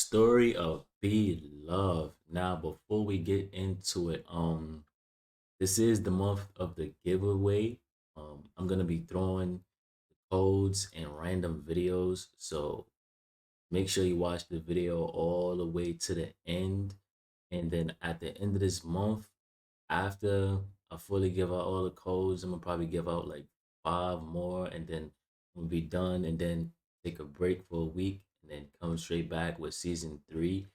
story of Be Love. Now, before we get into it, this is the month of the giveaway. I'm gonna be throwing codes and random videos, so make sure you watch the video all the way to the end. And then at the end of this month, after I fully give out all the codes, I'm gonna probably give out like five more, and then we'll be done. And then take a break for a week, and then come straight back with season three.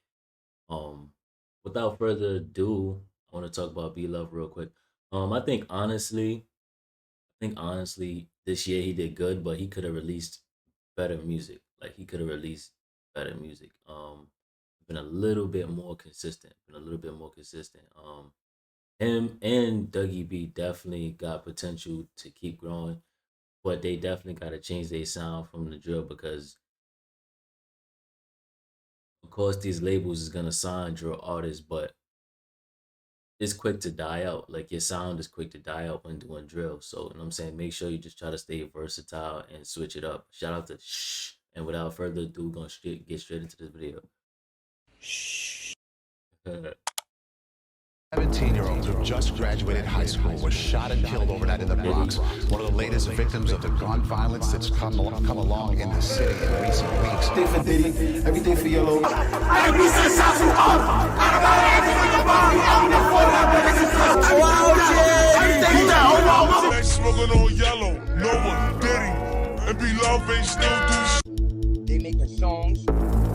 Um, Without further ado, I want to talk about Be Love real quick. I think honestly, this year he did good, but he could have released better music. Like he could have released better music. Been a little bit more consistent. Been a little bit more consistent. Him and Dougie B definitely got potential to keep growing, but they definitely got to change their sound from the drill because, of course, these labels is gonna sign drill artists, but it's quick to die out. Like your sound is quick to die out when doing drill. So, you know what I'm saying? Make sure you just try to stay versatile and switch it up. Shout out to Shh. And without further ado, gonna get straight into this video. Shh. 17-year-olds who just graduated high school were shot and killed overnight in the Bronx. One of the latest victims of the gun violence that's come along in the city in recent weeks. Everything for Diddy, everything for Yellow. Smoking on Yellow, no one Diddy, and Be Love ain't still do. They making songs.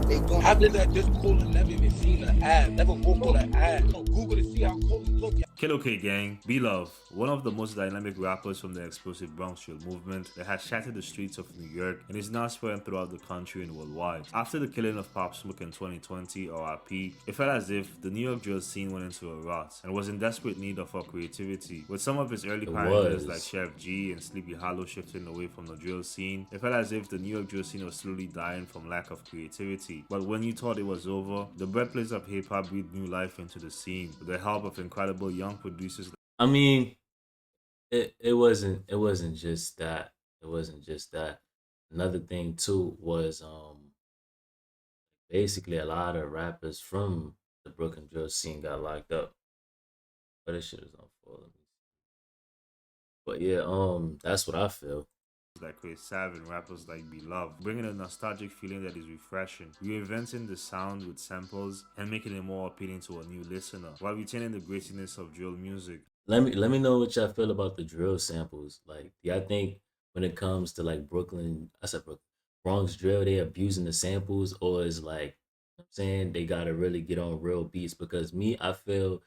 They going after that. This Cooler never even seen an ad. Never walked on an ad. Google to see how cool he look. Kilo K Gang, Be Love, one of the most dynamic rappers from the explosive Bronx drill movement that has shattered the streets of New York and is now spreading throughout the country and worldwide. After the killing of Pop Smoke in 2020 or RP, it felt as if the New York drill scene went into a rot and was in desperate need of our creativity. With some of its early pioneers like Chef G and Sleepy Hollow shifting away from the drill scene, it felt as if the New York drill scene was slowly dying from lack of creativity. But when you thought it was over, the birthplace of hip-hop breathed new life into the scene with the help of incredible young producers. I mean, it wasn't just that. It wasn't just that. Another thing too was basically a lot of rappers from the Brooklyn drill scene got locked up. But this shit is on full. But yeah, that's what I feel. Like Chris Sav and rappers like Be Love, bringing a nostalgic feeling that is refreshing, reinventing the sound with samples and making it more appealing to a new listener, while retaining the grittiness of drill music. Let me know what y'all feel about the drill samples. Like, do y'all think when it comes to like Bronx drill, they abusing the samples, or is like, you know what I'm saying, they gotta really get on real beats? Because me, I feel,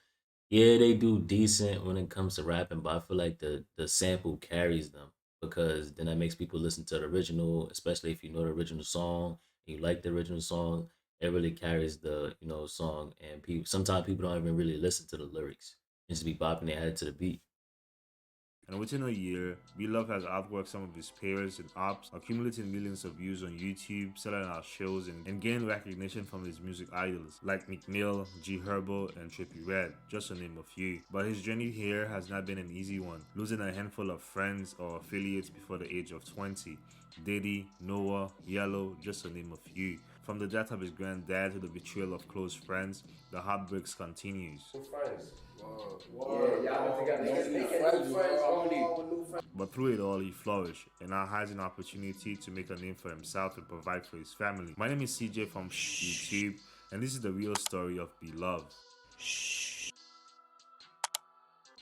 yeah, they do decent when it comes to rapping, but I feel like the sample carries them because then that makes people listen to the original, especially if you know the original song and you like the original song. It really carries the song, and people sometimes people don't even really listen to the lyrics, just be bopping their head to the beat. And within a year, Be Love has outworked some of his peers and ops, accumulating millions of views on YouTube, selling out shows, and gaining recognition from his music idols like Meek Mill, G Herbo, and Trippie Redd, just to name a few. But his journey here has not been an easy one, losing a handful of friends or affiliates before the age of 20. Diddy, Noah, Yellow, just to name a few. From the death of his granddad to the betrayal of close friends, the heartbreaks continues. But through it all, he flourished and now has an opportunity to make a name for himself and provide for his family. My name is CJ from YouTube, and this is the real story of Be Love.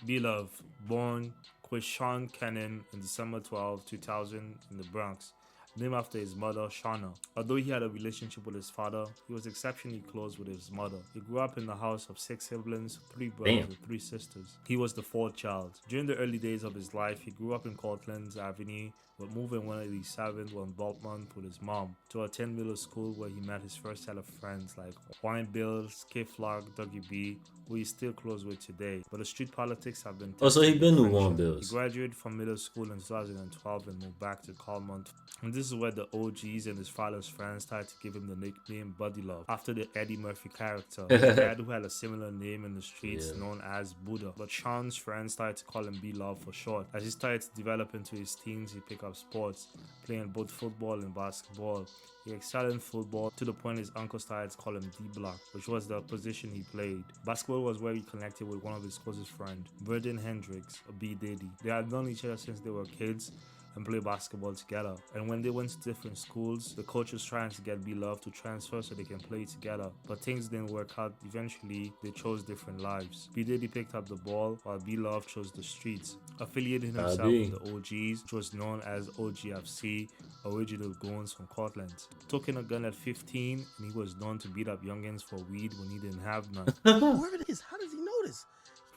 Be Love, born Quishon Cannon in December 12, 2000 in the Bronx, named after his mother, Shauna. Although he had a relationship with his father, he was exceptionally close with his mother. He grew up in the house of 6 siblings, 3 brothers and 3 sisters. He was the 4th child. During the early days of his life, he grew up in COURTLANDT Avenue, but moved in 187 one Baltimore with his mom to attend middle school, where he met his first set of friends like Wine Bill, Skiflock, Dougie B, who he's still close with today. But the street politics have been... Oh, so he been with Wine Bills. He graduated from middle school in 2012 and moved back to Calmont. And this This is where the OGs and his father's friends started to give him the nickname Buddy Love, after the Eddie Murphy character, his dad who had a similar name in the streets known as Buddha. But Sean's friends started to call him B Love for short. As he started to develop into his teens, he picked up sports, playing both football and basketball. He excelled in football to the point his uncle started to call him D-Block, which was the position he played. Basketball was where he connected with one of his closest friends, Burden Hendricks, or B Diddy. They had known each other since they were kids and play basketball together. And when they went to different schools, the coach was trying to get B Love to transfer so they can play together. But things didn't work out. Eventually, they chose different lives. B Diddy picked up the ball while B Love chose the streets, affiliating himself with the OGs, which was known as OGFC, Original Goons from Cortland. Took in a gun at 15, and he was known to beat up youngins for weed when he didn't have none. Whoever it is, how does he know this?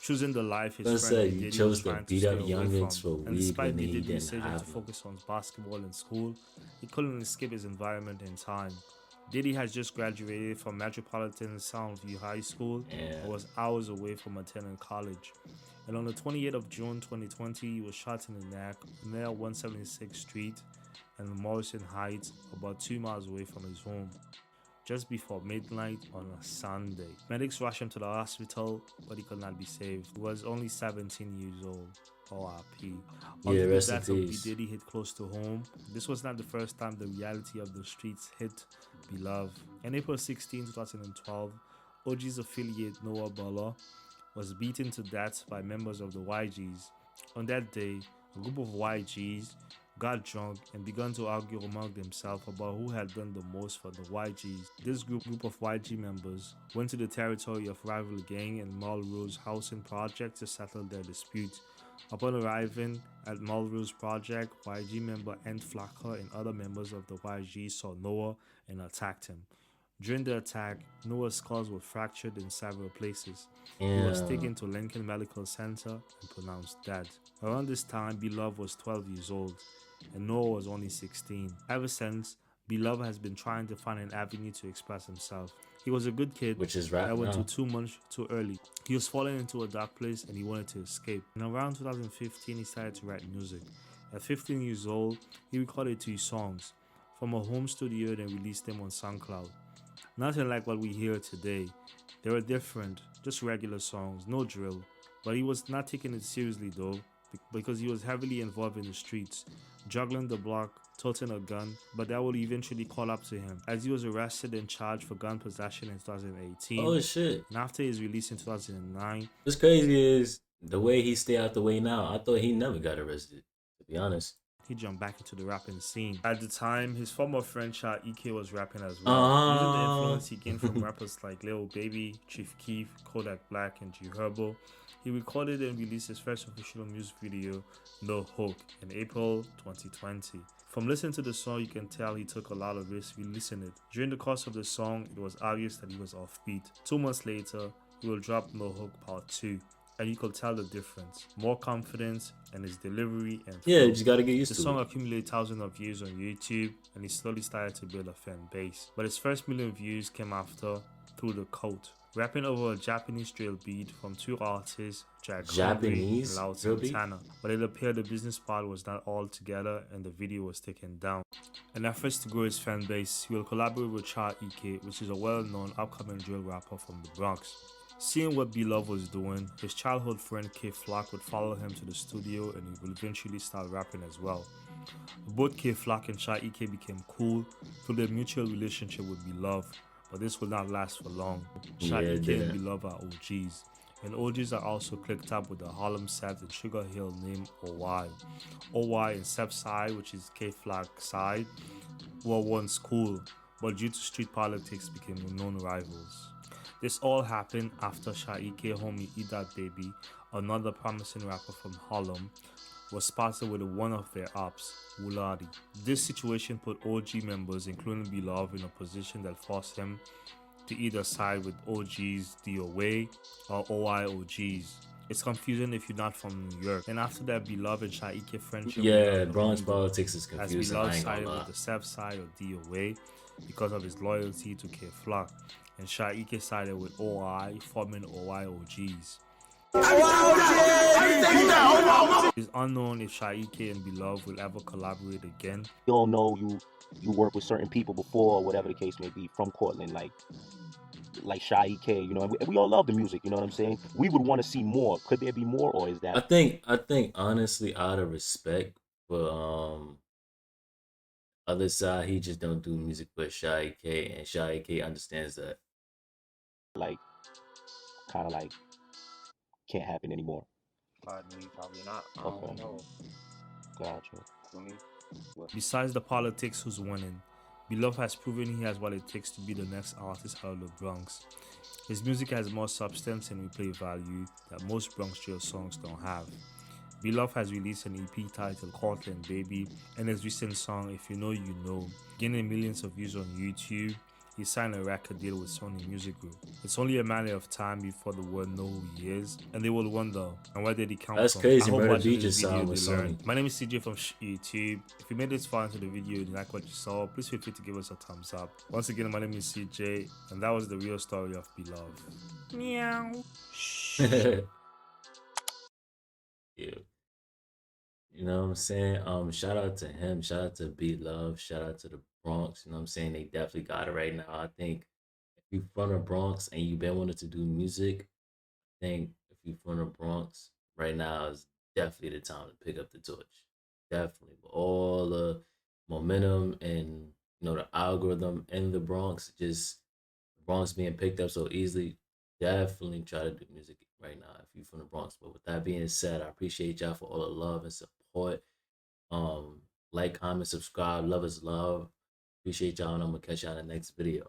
Choosing the life his Let's friend say B you Diddy chose was to trying to beat stay up away youngins for from. And weed despite when B he Diddy's didn't decision to have none. focus on basketball in school, he couldn't escape his environment in time. Diddy has just graduated from Metropolitan Soundview High School and was hours away from attending college. And on the 28th of June 2020, he was shot in the neck near 176th Street and Morrison Heights, about 2 miles away from his home, just before midnight on a Sunday. Medics rushed him to the hospital, but he could not be saved. He was only 17 years old. R.I.P. Yeah, rest Death in of B peace. Diddy hit close to home. This was not the first time the reality of the streets hit B Love. On April 16, 2012, OG's affiliate Noah Bala was beaten to death by members of the YGs. On that day, a group of YGs got drunk and began to argue among themselves about who had done the most for the YGs. This group of YG members went to the territory of rival gang and MarsWrld's housing project to settle their dispute. Upon arriving at MarsWrld's project, YG member Ant Flacker and other members of the YG saw Noah and attacked him. During the attack, Noah's skulls were fractured in several places. He was taken to Lincoln Medical Center and pronounced dead. Around this time, B Love was 12 years old and Noah was only 16. Ever since, B Love has been trying to find an avenue to express himself. He was a good kid, Which is rap that went now. to 2 months too early. He was falling into a dark place and he wanted to escape. And around 2015, he started to write music. At 15 years old, he recorded 2 songs from a home studio and released them on SoundCloud. Nothing like what we hear today. They were different, just regular songs, no drill. But he was not taking it seriously though, because he was heavily involved in the streets, juggling the block, toting a gun, but that would eventually call up to him, as he was arrested and charged for gun possession in 2018. Oh shit. And after his release in 2009, What's crazy is the way he stay out the way now. I thought he never got arrested, to be honest. he jumped back into the rapping scene. At the time, his former friend Sha EK was rapping as well, using the influence he gained from rappers like Lil Baby, Chief Keef, Kodak Black, and G Herbo. He recorded and released his first official music video, No Hook, in April 2020. From listening to the song, you can tell he took a lot of risks releasing it. During the course of the song, it was obvious that he was offbeat. 2 months later, he will drop No Hook Part 2, and you could tell the difference. More confidence and his delivery and Yeah, flow. you just gotta get used The to song it. accumulated thousands of views on YouTube, and he slowly started to build a fan base. But his first million views came after Through the Coat, rapping over a Japanese drill beat from 2 artists, Jack Japanese and Lao drill beat? Santana. But it appeared the business part was not all together and the video was taken down. In efforts to grow his fan base, he will collaborate with Cha EK, which is a well-known upcoming drill rapper from the Bronx. Seeing what B Love was doing, his childhood friend K Flock would follow him to the studio and he would eventually start rapping as well. Both K Flock and Cha EK became cool through their mutual relationship with B Love, but this would not last for long. Cha Yeah, it EK and didn't. B Love are OGs, and OGs are also clicked up with the Harlem Seth and Sugar Hill name OY. OY and Seth's side, which is K Flock's side, were once cool, but due to street politics became known rivals. This all happened after Shaike homie Eat That Baby, another promising rapper from Harlem, was spotted with one of their ops, Wuladi. This situation put OG members, including B Love, in a position that forced him to either side with OG's DOA or OI OGs. It's confusing if you're not from New York. And after that, B Love and Shaike friendship. Yeah, Bronx politics is As B confusing. Love I ain't gonna sided lie. with the Seth side of DOA because of his loyalty to K Flock, and Shaike sided with OI, forming OI OGs. It's unknown if Shaike and Beloved will ever collaborate again. We all know you work with certain people before, or whatever the case may be, from Cortland, like Shaike, you know, and we all love the music, you know what I'm saying? We would want to see more. Could there be more, or is that? I think honestly, out of respect for other side, he just don't do music with Shy K, and Shy K understands that. Like, kind of like can't happen anymore. Probably not. I Okay. don't know. Gotcha. For me, Besides the politics who's winning, Beloved has proven he has what it takes to be the next artist out of the Bronx. His music has more substance and replay value that most Bronx drill songs don't have. Beloved has released an EP titled COURTLANDT AVE, and his recent song If You Know You Know, gaining millions of views on YouTube. He signed a record deal with Sony Music Group. It's only a matter of time before the world know who he is, and they will wonder, and where did he come That's from? crazy, I hope Murder watching B this just video signed with they learn. Sony. My name is CJ from YouTube. If you made this far into the video and you like what you saw, please feel free to give us a thumbs up. Once again, my name is CJ, and that was the real story of Beloved. Meow. Yeah. You know what I'm saying? Shout out to him, shout out to Be Love, shout out to the Bronx. You know what I'm saying? They definitely got it right now. I think if you from the Bronx and you've been wanting to do music, I think if you from the Bronx right now is definitely the time to pick up the torch. Definitely. With all the momentum and the algorithm in the Bronx, just the Bronx being picked up so easily, definitely try to do music right now if you're from the Bronx. But with that being said, I appreciate y'all for all the love and support. Like, comment, subscribe. Love is love. Appreciate y'all, and I'm gonna catch y'all in the next video.